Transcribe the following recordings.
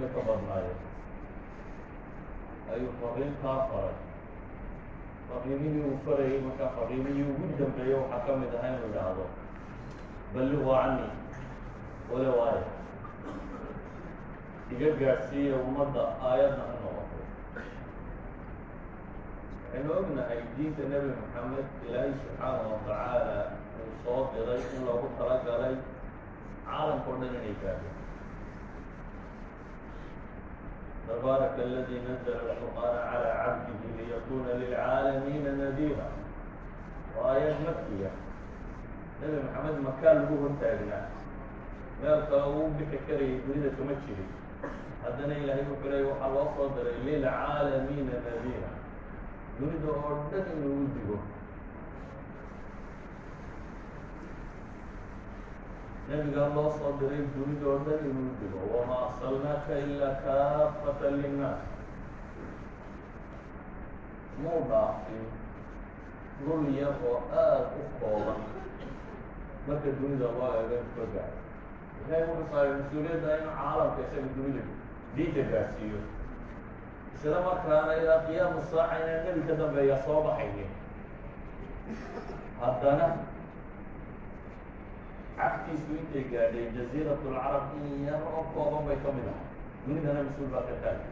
bay ka badnaayeen ayuu fariintaa faray. fariimihii uu farayay markaa fariimihii ugu dambeeya waxaa ka mid ahaa inuu idhaahdo balliquu canii walow aaya, iga gaadhsiiya ummadda aayadna ha noqoto. waxaynu ognahay diinta nebi maxamed ilaahay subxaanahu watacaala uu soo diray in loogu talagalay caalamka o dhan inay gaadho. تبارك الذي نزل القرآن على عبده ليكون للعالمين نذيرا. وآيات مكية نبي محمد مكان له انتاجنا مالك بكري يريد تمشي هذا إلهي بكري وحل وصدر للعالمين نذيرا. يريد أردن يوجهه نبي الله صدر يريد أردن يوجهه وما أرسلناك إلا كافة للناس. مو ضعفي ظلية وآل أخوة marka dunida loo eego ka gaaro. ilaahay wuxuu saaray mas-uuliyadda in caalamka isaga dunida diinta gaarsiiyo, isla markaana ilaa qiyaamu saaca inaan nebi ka dambeeya soo baxaynin. haddana cagtiisu intay gaadheen jaziirat lcarab in yar oo kooban bay ka mid ahay, dunidana mas-uul baa ka taagay.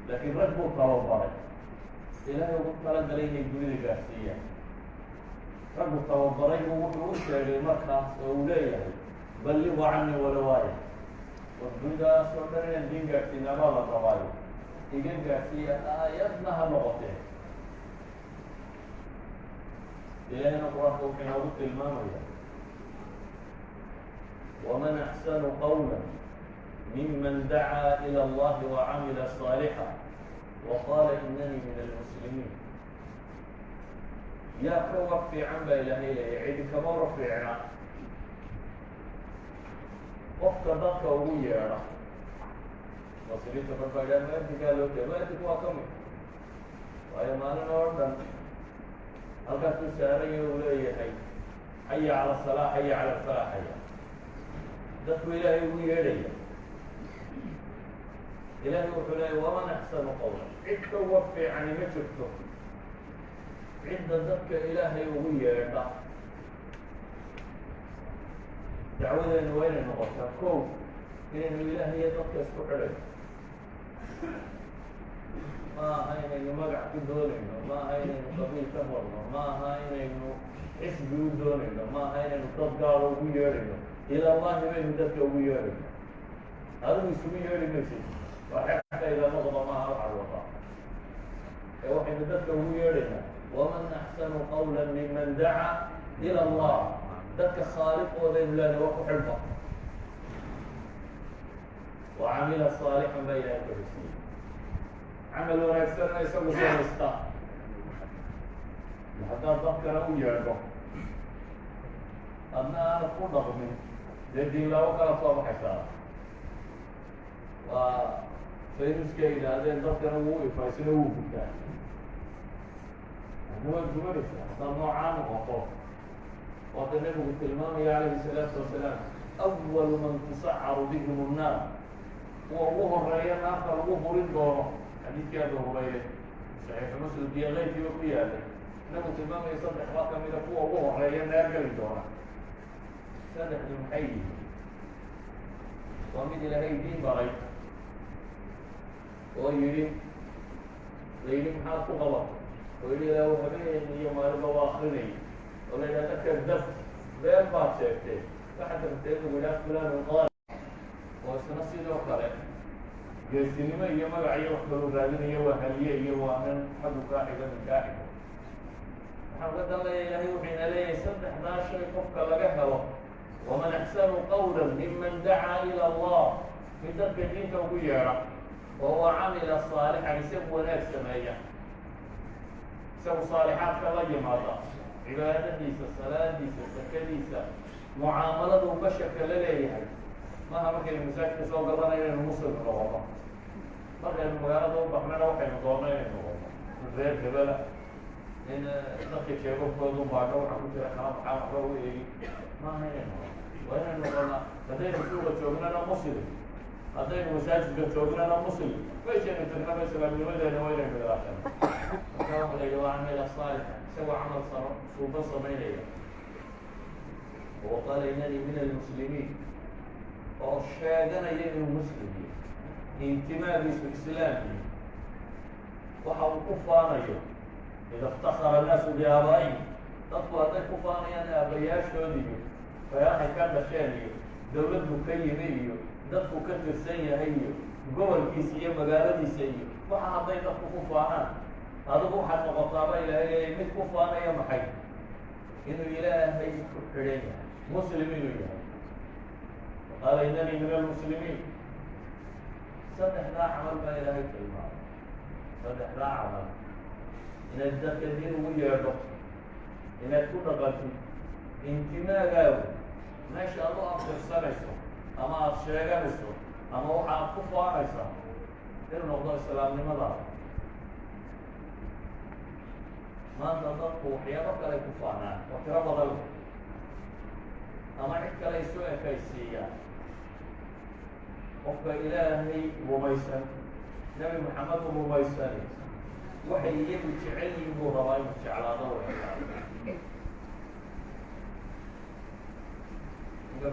laakiin rag buu tababaray ilaahay ugu talagalay inay dunida gaarsiiyaan. raggu tababaray buu wuxuu u sheegay markaas oo uu leeyahay balliquu canii walow aaya, war dunidaas oo dhan inaan diin gaadhsiinaa baa la rabaayo, iga gaadhsiiya aayadna ha noqotee. ilaahayna qur-aanka wuxuu inoogu tilmaamaya waman axsanu qawla miman dacaa ila allahi wacamila صaalixa waqaala inanii min almuslimiin. yaa ka war fiican baa ilaahay leeyahay, cidi kama war fiicna qofka dadka ugu yeedha. masiriinta barbaadhaa maadigaa loo jeeda, maadigu waa ka mid, waayo maalin oo dhan halkaasuu saaraya uu leeyahay xaya cala asalaa xaya cala alfalaaxaya, dadku ilaahay ugu yeedhaya. ilaahay wuxuu leeyahy waman axsanu qawla, cid ka war fiicani ma jirto cidda dadka ilaahay ugu yeedha. dacwadeenu waa inay noqotaa kow inaynu ilaahayo dadka isku xidhayno, ma aha inaynu magac ku doonayno, ma aha inaynu qabiil ka horno, ma aha inaynu xisbi u doonayno, ma aha inaynu dad gaalo ugu yeedhayno. ila allahi baynu dadka ugu yeedhayno. adigu isugu yeedhi maysid waa xeextayda noqda maaha waxaad wadaa, ee waxaynu dadka ugu yeedhaynaa waman axsanu qawla miman dacaa ila allah. dadka khaaliqoodaynu leena waa ku xidhba wacamila saalixan baa ilaahay ka hosiiyey, camal wanaagsanna isagu samaysta. haddaad dadkana u yeedho adna aanad ku dhaqmin dee diinlaabo kala soo baxaysaa. waa sayniska yidhaahdeen dadkana wuu ifaysina wuu gudtaa, waad gubanaysaa haddaad noocaa noqoto. waata nebigu tilmaamaya calayhi salaatu wasalaam awalu man tusacaru bihim nnaar, kuwa ugu horeeya naarta lagu hurin doono. xadiidkii Abu Hurayre saxiixu muslim iyo keyrkiiba ku yaalay, nebigu tilmaamaya saddex baa ka mida kuwa ugu horeeya naar geli doona. saddexdu maxay yihiin? waa mid ilaahay diin baray oo yidhi layidhi maxaad ku qabatay, oo yidhi ilaahu habeen iyo maalinba waa akrinayay, oo la yidhahda kadab been baad sheegtee, waxaad rabtee inuu yidhaha fulanun qaal, oo isna sidoo kale geesinimo iyo magac iyo wax kaluu raadinayo, waa haliye iyo waa nin xaggu kaaxiga min kaaxiga. waxaan ka danleeya ilaahay wuxuu ina leeyahay saddexdaa shay qofka laga helo waman axsanu qawla miman dacaa ila allah, mid dadka diinta ugu yeedha wahuwa camila saalixan, isagu wanaag sameeya, isagu saalixaadka la yimaada, cibaadadiisa, salaadiisa, sakadiisa, mucaamalada uu basharka la leeyahay. maaha markaynu masaajidka soo galana inaynu muslim noqono, markaynu magaalada u baxnana waxaynu doonno inaynu noqono reer hebela, in dadka jeebabkoodu baadho waxa ku jira kala maxaa waxba u eegi. maaha inaynu noqono وإن نقولنا هذين سوق شغلنا مسلم هذين مساجد شغلنا مسلم فإيش يعني تنام سبب لماذا نوين في الآخر كلام اللي هو عمل الصالح سوى عمل صوب صميلية وقال إنني من المسلمين وأشهدنا إنني المسلمين انتماء باسم إسلامي وحاول كفانا إذا افتخر الناس بآبائهم تطلع هذا كفانا أنا أبياش هذه فيا أخي كان بشاني دولة مكيمية dadku ka tirsan yahay iyo gobolkiisa iyo magaaladiisa iyo waxa hadday dadku ku faanaan adigu waxaad noqotaaba ilaahay mid ku faanaya maxay inuu ilaahay ku xidhan yahay muslim inuu yahay qaala inanii min almuslimiin saddexdaa camal baa ilaahay tilmaamay saddexdaa camal inaad dadka diin ugu yeedho inaad ku dhaqantid intimaagaagu meesha aad u aftirsanayso ama aada sheeganayso ama waxa aad ku faanaysaa inuu noqdo islaamnimadaada maanta dadku waxyaabo kale ku faanaan oo tiro badan leh ama cid kale isu ekaysiiyaan qofka ilaahay rumaysan nebi maxamed u rumaysan waxay iyagu jecel yihiin buu rabaa inuu jeclaado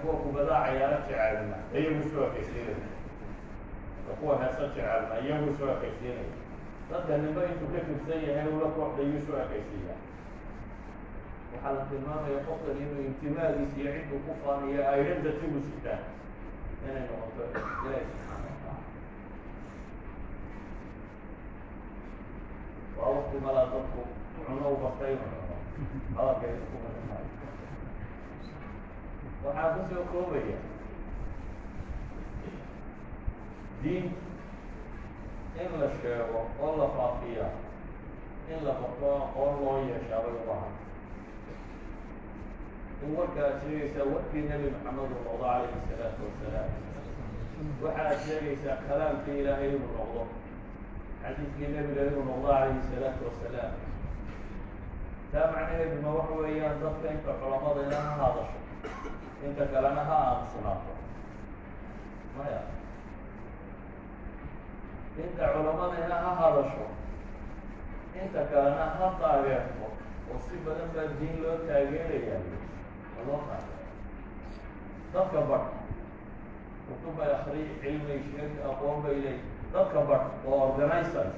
kuwa kubadaa cayaaro jecelna iyagu soo ekaysiinaya kuwa heesa jecelna iyagu soo ekaysiinaya dadka ninba intuu ka tirsan yahay ula kooxda iyuu soo ekaysiiya waxaa la tilmaamaya qofkan inuu intimaadiisa iyo cidduu ku faaniyo identity-gu sitaan inay noqoto ilaahi subxaana watacaala waa waqti malaa dadku cuno u bartay inu cuno hadalkaysa ku badan maayo waxaa ku soo koobaya diin in la sheego oo la faafiya in la barto aqoon loo yeeshaabay u bahan in warkaad sheegaysaa warkii nebi maxamed uu noqdo calayhi salaatu wasalaam waxaad sheegaysaa kalaamkii ilaahay inuu noqdo xadiidkii nebiga inuu noqdo calayhi salaatu wasalaam taa macnaheeduna waxa weeyaan dadka inta culamada ina ha hadasho inta kalena ha aamusanaato maya inta culamadina ha hadasho inta kalena ha taageerto oo si badan baa diin loo taageerayaa oo loo taageero dadka badh kutub bay akri cilmay sheeg aqoon bay leeyihin dadka badh oo organizers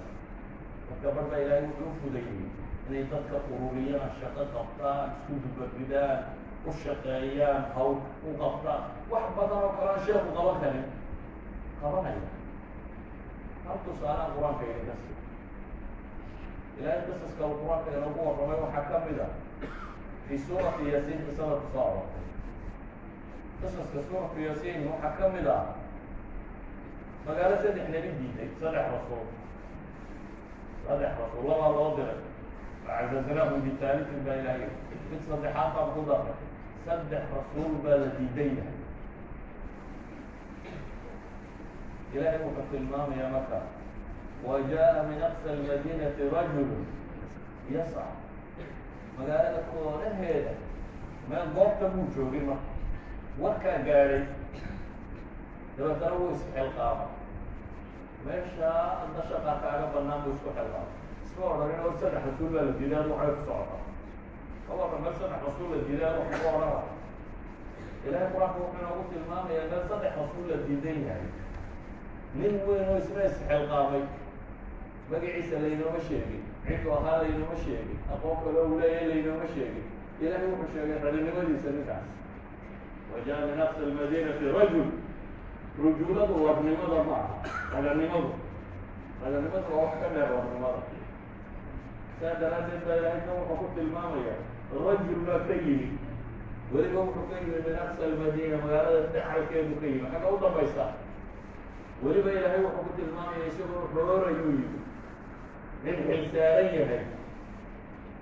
dadka badh baa ilaahay wuxuu u fudayey inay dadka ururiyaan shaqo qabtaan isku dubabidaan u shaqeeyaan hawl u qabtaan wax badan oo kalean sheeku qaban karin qabanaya hal tusaalaha qur-aanka idinka sii ilaahay qisaska uu qur-aanka inagu warramay waxaa ka mid a fii suurati yaasiin qisada kusoo arortay qisaska suuratu yaasiin waxaa ka mid ah magaalo saddex nebi diiday saddex rasuul labaa loo diray facazaznaahum bitaalifin baa ilaahay mid saddexaad baan ku daray saddex rasuul baa la diidan yahay ilaahay wuxuu tilmaamaya marka وجاء من أقصى المدينة رجل يسعى magaalada koonaheeda meel goobta buu joogay marka warkaa gaadhay dabeetana wuu isxilqaama meeshaa adna shaqaa kaaga banaan buu isku xilqaama iska odhanin oo saddex rasuul baa la diiday ad waxay ku socotaa ka warran meel saddex rasuul la diiday ad wax uga odhan ilaahay qur-aanka wuxuu inoogu tilmaamayaa meel saddex rasuul la diidan yahay nin weyn oo isna isxilqaamay magaciisa laynooma sheegin ciduu ahaa laynooma sheegin aqoon kaloo uu leeyahay laynooma sheegin ilaahay wuxuu sheegay ralinimadiisa ninkaas wajaa min aqsa almadinati rajul rujuladu warnimada ma aha raganimadu waa wax ka dheer warnimada saa daraaddeed baa ilaahay kan wuxuu ku tilmaamaya rajul baa ka yimi weliba wuxuu ka yimi min aqsa almadina magaalada dhexalkeedu ka yimi xagga u dambaysa weliba ilaahay wuxuu ku tilmaamaya isagoo roorayuu yimi nin xilsaaran yahay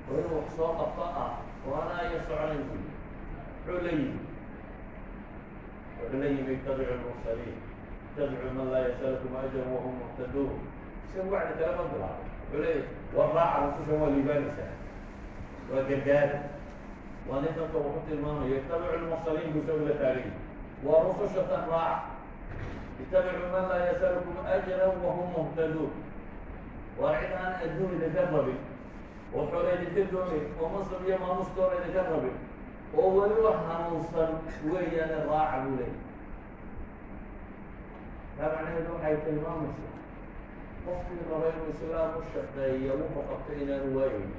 oo inuu wax soo qabto ah oo anaa iyo soconayn bu muxuu la yimi wuxuu la yimi ittabicu lmursaliin ittabicu man laa yasalukum ajran wahum muhtaduun isaga wacdi kale ma bilaabo wuxuu leeyahy war raaca rusushan waa liibaanaysaa waa gargaada ونفق وقت المام يتبع المرسلين بسبب تاريخ ورسل راع اتبعوا من لا يسألكم أجرا وهم مهتدون وعد عن الدون تجربي وحرية الدون ومصر يما مستور تجربي وولوها منصر ويا الراع ولي طبعا هذا حيث المام qofkii raba inuu islaam u shaqeeyo wuxuu qabtay inaan waayin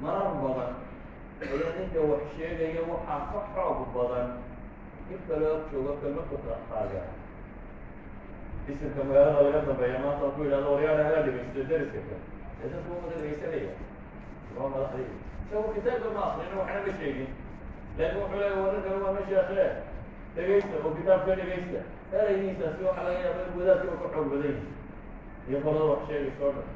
marar badan ayaa ninka wax sheegaya waxaa ka xoog badan in kale og jooga kelmad ku qaaqaaga isimka magaalada laga dambeeya maanta ku yidhahdo waryaal hala dhegeysto deriska kale ee dadku uma dhegeysanaya waa madaxdii isagu kitaabka ma aqrino waxna ma sheegin laakiin wuxuu leeyahay wararkan waa ma sheekee dhegeysta oo kitaabka dhegeysta eraygiisaasi waxaa laga yaaba in wadaadka u ka xoog badan yahay iyo qolada wax sheegaysa oo dhan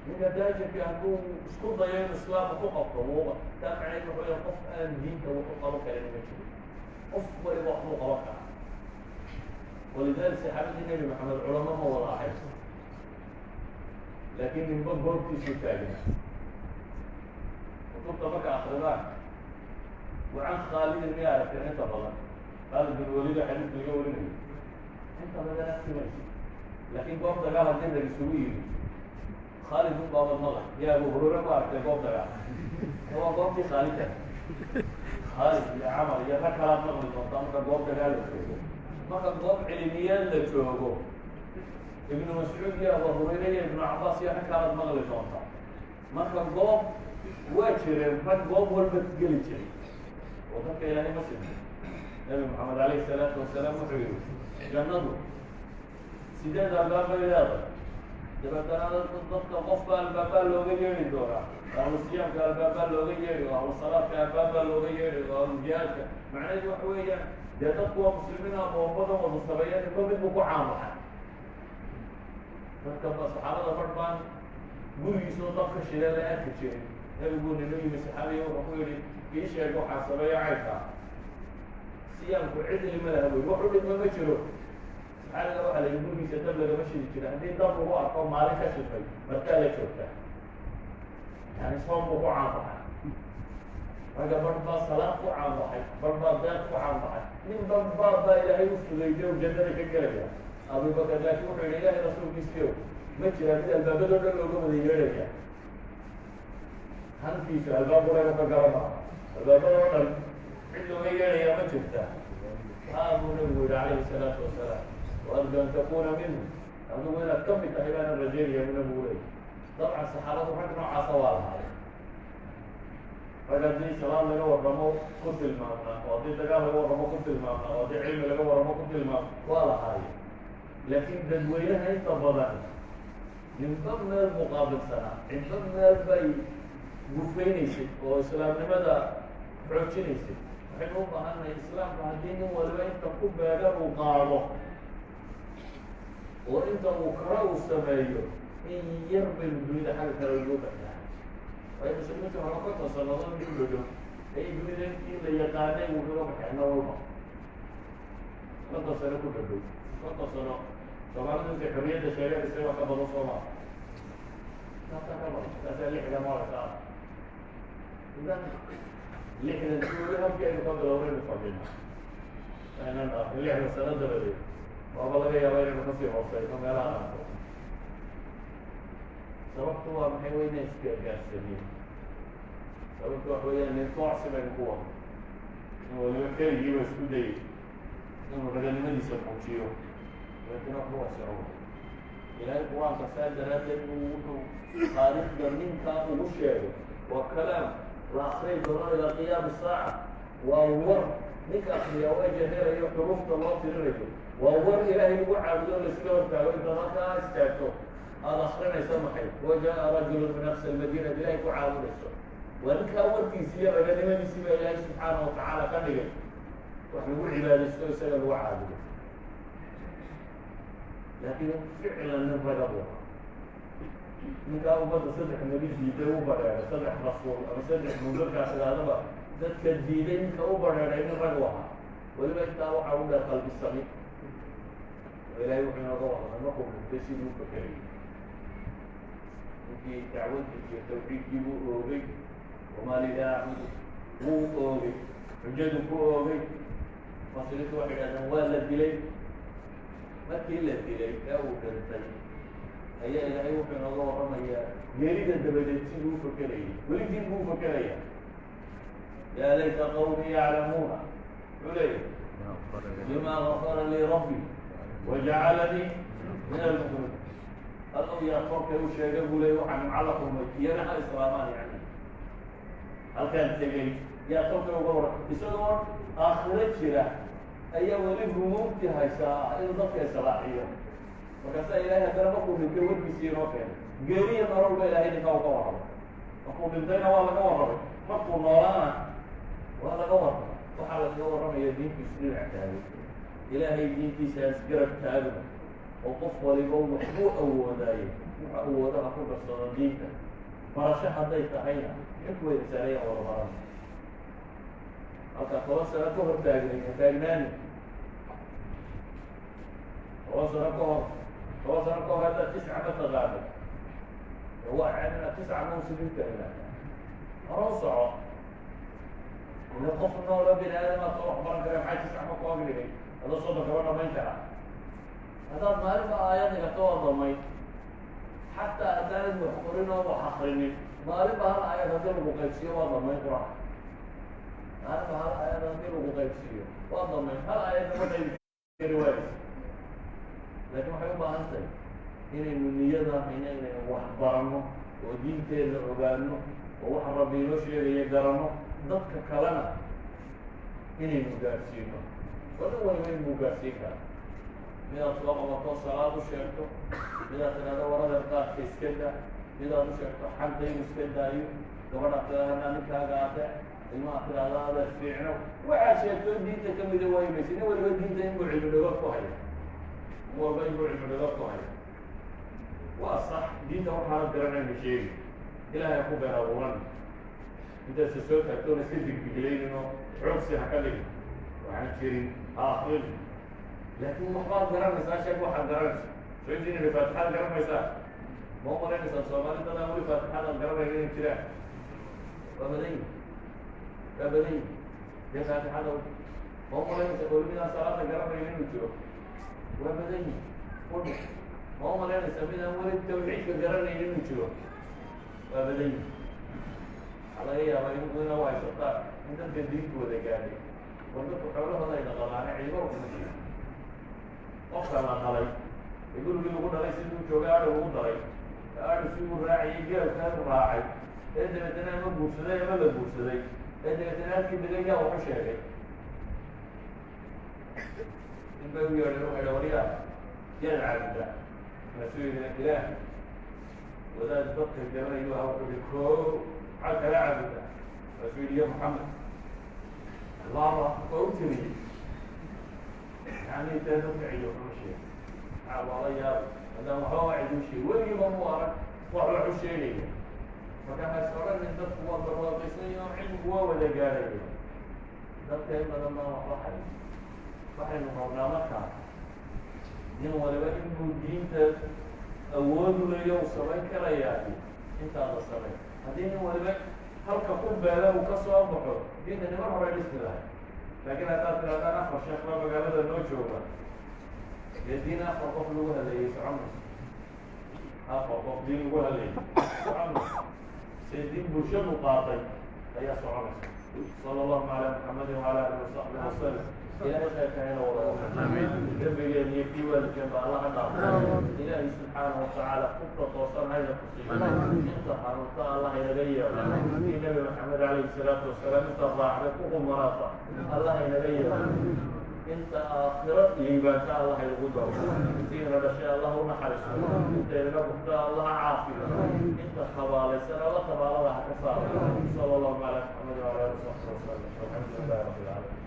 ninka daajirka hadduu isku dayo in islaamka ku qabto wuuba taa macnaheed wuxuu leeyahay qof aan diinta wuxu qaban karin ma jiro qof waliba waxbuu qaban karaa walidaalika saxaabadii nebi maxamed culamo ma wada ahayd laakiin ninba goobtiisu taagna kutubta marka akridaan wacan khaalidin miya aragteen inta badan خالد بن الوليد حديث اليوم منه انت بدأ نفسي ماشي لكن قوم دقاء الدين ده يسويه خالد بن باب النظر يا ابو هريره ما عرفت قوم دقاء هو قوم في خالد خالد يا عمر يا فكر النظر الطعام قوم دقاء ما كان قوم علميا لتوغو ابن مسعود يا ابو هريره يا ابن عباس يا فكر النظر الطعام ما كان قوم واجر ما قوم ولبت قلجي وذكر الى مسلم النبي محمد عليه الصلاة والسلام وحيره جنده سيداد الباب الرياضة دبتنا بالضبط قفة الباب اللوغية الدورة أو الصيام كالباب اللوغية أو الصلاة كالباب اللوغية أو الجهاد معناه وحوية ده تقوى مسلمين وموضوع والصبيان يقوم بكو عامة فكما الصحابة فربان قولي يسوطك الشلال أكل شيء يقول النبي مسحابي وحويري كيش يقول حاسبية عيفا siyaamku cid lima laha wey wuxuu dhigma ma jiro maxaa laga waxa la gurigiisa dab lagama shidi jira haddii dab lagu arko maalin ka shifay markaa la joogtaa yani soom buu ku caanbaxay marka bar baa salaad ku caanbaxay bar baa deeq ku caanbaxay nin banbaa baa ilaahay u fudayday oo jannada ka gelaya abubakar laakiin wuxuu yidhi ilaahay rasuulkiisiyo ma jira mid albaabadoo dhan looga wada yeedhaya hantiisa albaab ureeba ka garaba albaabadoo dhan cid looga yeedhayaa ma jirta buu nabigu yihi calayhi salaatu wasalaam waarju an takuna minhu adigu inaad ka mid tahay baana rajeynaya buu nabigu leeyay dabcan saxaabadu rag noocaasa waa lahay rag haddii salaad laga warramo ku tilmaamnaa oo haddii dagaal laga warramo ku tilmaamnaa oo haddii cilmi laga warramo ku tilmaamna waa lahaaye laakiin dadweynaha inta badan ninba meel muqaabilsanaa inba meel bay gufaynaysay oo islaamnimada xoojinaysay waxaynu u baahannahay islaamka haddii nin waliba inta ku beegan uu qaado oo inta uu kara uu sameeyo in yar baynu dunida xagga kale ugu baxdahay waayo muslimiinta hore ka toosannado in ku dhadhow ayay dunida intii la yaqaanay wuxuga baxeena walba konton sano ku dhadhow konton sano soomaalidu intay xorriyadda sheegaan isagoo ka badan soo maa taasaa ka badan taasaa lixdan marata idan lixdan suuli halkii aynu ka bilowraynu fadhina aynan arkin lixdan sano dabadeed waaba laga yaaba inaynu kasii hooseyno meelaha aanko sababtu waa maxay weyna isgaargaarsameen sababtu waxa weeyaan nin koocsi baynu ku wado in waliba keligiiba isku dayay inuu raganimadiisa muujiyo laakiin waxba waa socowa ilaahay qur-aanka saa daraaddeed uu wuxuu taariikhda ninkaa ugu sheegay waa kalaam la akriy doono ilaa qiyaami saaca waa war ninka akriya oo ejaheerayo xuruufta loo tirinayo waa war ilaahay lagu caabudo o laisla hortaago intaad halkaa istaagto aada akrinaysa maxay wajaءa rajulu min aqsa almadiina ilahay ku caabudayso waa ninkaa warkiisi iyo raganimadiisii baa ilaahay subxaana watacaala ka dhigay wax lagu cibaadaysto isaga lagu caabudo laakiin ficlan nin raga bu ninkaa ummadda saddex nebi diiday u badheeray saddex rasuul ama saddex mudurkaas ilaadaba dadka diiday ninka u badheeray nin rag u ahaa weliba intaa waxaa u dheer qalbi sami oo ilaahay wuxuu inooga warramay markuu dhintay sidii u fakerayay ninkii dacwadii iyo tawxiidkii buu oogay وما لي لا أعبد وأوغي حجد كوغي فصلت واحد أنا ولا الدليل ما كلا الدليل أو كنتي هي إلهي وحنا الله رمي يريد أن تبدأ فكرية ويريد أن فكرية يا ليت قومي يعلمون علي بما غفر لي ربي وجعلني من المؤمنين قالوا يا فرق وشيء قالوا لي وحن معلقهم ينحى إسلامان يعني هل كان تجري يا فرق وقورة يسألون آخرت شراء أي ولد ممتع هيساء إضافة صلاحية وكذا إلهي تربكم من كل بيسيروا كان قرية نروا إلهي نكاو قوارب أقول من دينا ولا قوارب مطلوا نورانا ولا قوارب وحالة قوارب يدين في سنين اعتابي إلهي دين في سيسقرب تابنا وقف ولقوم محبوء أوداي أوداء أقول الصديق فرشح الضيط حينا يكوي رسالية ورغام أكا خلاص أنا كهر تاجناني خلاص أنا كهر هذا 9 متر غابة هو عندنا 9 موسمين كهنا أرصع ونقف النور بين آدم أطرح بركة معي 9 مقاقل هذا صدق وانا ما ينتهى هذا ما أعرف آيات كتوى ضمي حتى أدان المحقرين وحقرين ما أعرف هالآيات هذه المقيسية وضمي قرآن ما أعرف هالآيات هذه المقيسية وضمي هالآيات ما تجي رواية لكن حيوم أنت إن النية حين وحبرنا ودين تيل عبانه وحربينه شيء يقرنه ضدك كلامه إن المقيسية ولا وين مقاسيكا من أطلاق مطار صلاة وشيرته من أطلاق ورد القاء في سكدة من أطلاق شيرته حمدين سكدة أيو كمان أطلاق نكا قاطع إما أطلاق هذا الفعل وعاشيته دينة كم دواي مسينة ولا دينة ينبع المدغات كوهية هو بينبع المدغات كوهية وأصح دينة وحارة درنا بشيء إلها يقوم بها ورن إنت سسوت هكتون سيدك بجلين إنه عكسي حكالي وعن شيرين آخر لكن محبط قرار مساء شك واحد قرار شو يجيني لفتحات قرار مساء ما هو مرين مساء صومالي تناولي فتحات قرار يجيني ابتلاع وابدين يا فاتحات ما هو مرين مساء قولي بنا صلاة قرار يجيني ابتلاع وابدين قلنا ما هو مرين مساء بنا أولي التوحيد قرار يجيني ابتلاع وابدين على إيه أما يقولون واحد شطار أنت تديك وذكاني وردت حوله الله ينقضاني عيبه ومشيه قفل ما قلي يقولوا لي يقول لي سيدو جوغاله وقدري قالوا سيدو راعي جاء كان راعي إذا بدنا نبوس ذي ما نبوس ذي إذا بدنا نكيد ذي وحشة الباب يروح إلى وليا يلعب ده مسؤول الإله وذا البق الجمال يوها ويكو حتى لعب ده مسؤول يا محمد الله أوتني يعني تدفع يوم شيء والله يا هذا هو عيد شيء ولي مبارك وروح الشيء فكان يسألون من دفع والبراقصين علم هو ولا قال دفع إما لما رحل فحل مقابلة مكة نمو لبا إنه دين أول يوصل كرياتي انت هذا الصلاة هذين نمو لبا هل كقوم بلا وكسر أبحر دين نمر على الاستلاح لكن هذا هذا آخر شيخ ما قال هذا النوجه يدين آخر قف لغة لي عمرو آخر قف دين لغة لي عمرو سيدين بوشم مقاطع هي عمرو صلى الله على محمد وعلى آله وصحبه وسلم إلهي خيرنا ورحمة آمين جنبي أن يكتي والجنب الله نعم إلهي سبحانه وتعالى قطة توصل هذا القصير انت حرمت الله ينبيه النبي محمد عليه الصلاة والسلام انت الراحة لكم مراطة الله ينبيه انت آخرة ليبان الله يغضب دين رشاء الله نحرس انت لنبخت الله عافية انت خبالي سنة الله خبال الله كفار صلى الله على محمد وعلى آله وسلم والحمد لله رب العالمين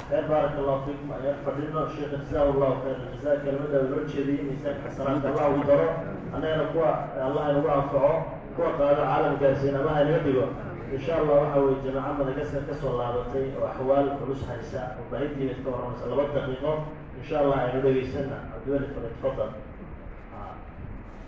خير بارك الله فيكم أيها فضيلنا الشيخ جزاه الله خير الجزاء كلمة الوجه دي ميساك حسنات الله ودره أنا نقوى الله نقوى أنفعه قوى قادة عالم جالسين ما هنيوتيقه إن شاء الله وحوي الجماعة مدقسنا كسر الله وأحوال فلوس حديثة وبعيدي نتكورنا مسألة دقيقة إن شاء الله هنودي سنة الدول تفضل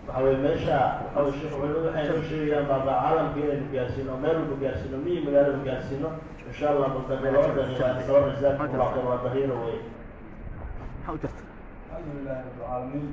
waxawey meesha waxawey sheekh culimadu waxay noo sheegayaan baaba caalamka inaynu gaarsiino meel walba gaarsiino miyi magaalada gaarsiino insha allah baldabe 2 daqiiqa sabab jazakumullah khayr waa dahiiro wey الحمد لله رب العالمين.